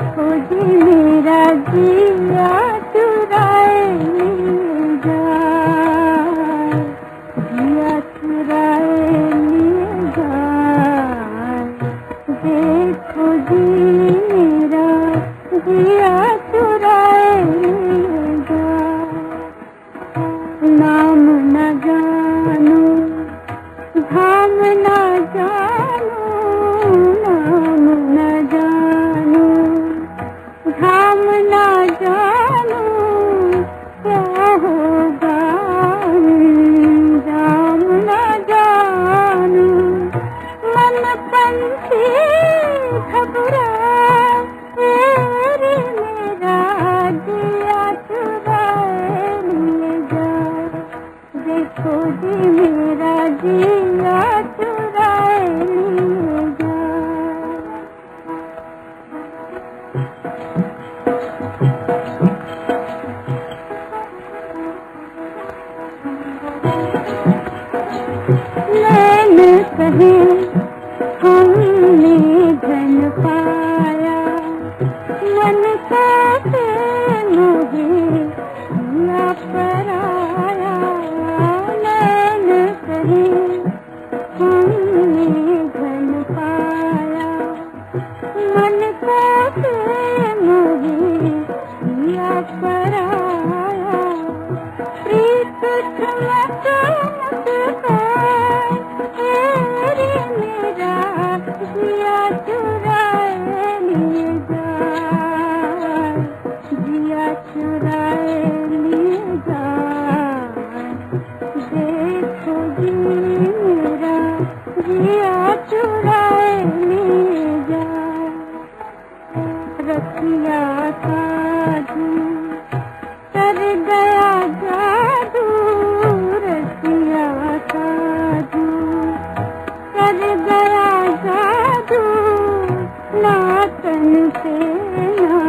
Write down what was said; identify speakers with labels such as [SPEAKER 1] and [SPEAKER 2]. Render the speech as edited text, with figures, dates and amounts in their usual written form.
[SPEAKER 1] खोजी मेरा जिया चुराए लिए जाए, जिया चुराए लिए जाए। देखो जी मेरा जिया चुराए लिए जाए। नाम न जानू धाम न जानू, नाम न जानू धाम न जानू, क्या होगा राम न जानू। मन पंछी घबराए रे मेरा जिया चुराए लिए जाए। देखो जी मेरा जिया चुराए लिए जाए। नैन कहे हमने धन पाया, मन का मोहे न पराया। नैन कहे हमने धन पाया, मन का मोहे न पराया। प्रीत चमक रे मेरा जिया चुराए लिए जाए, जिया चुराए लिए जाए। देखो जी मेरा जिया चुराए लिए जाए। रसिया साधु कर गया जादू, रसिया साधु कर गया जादू। ना तन से ना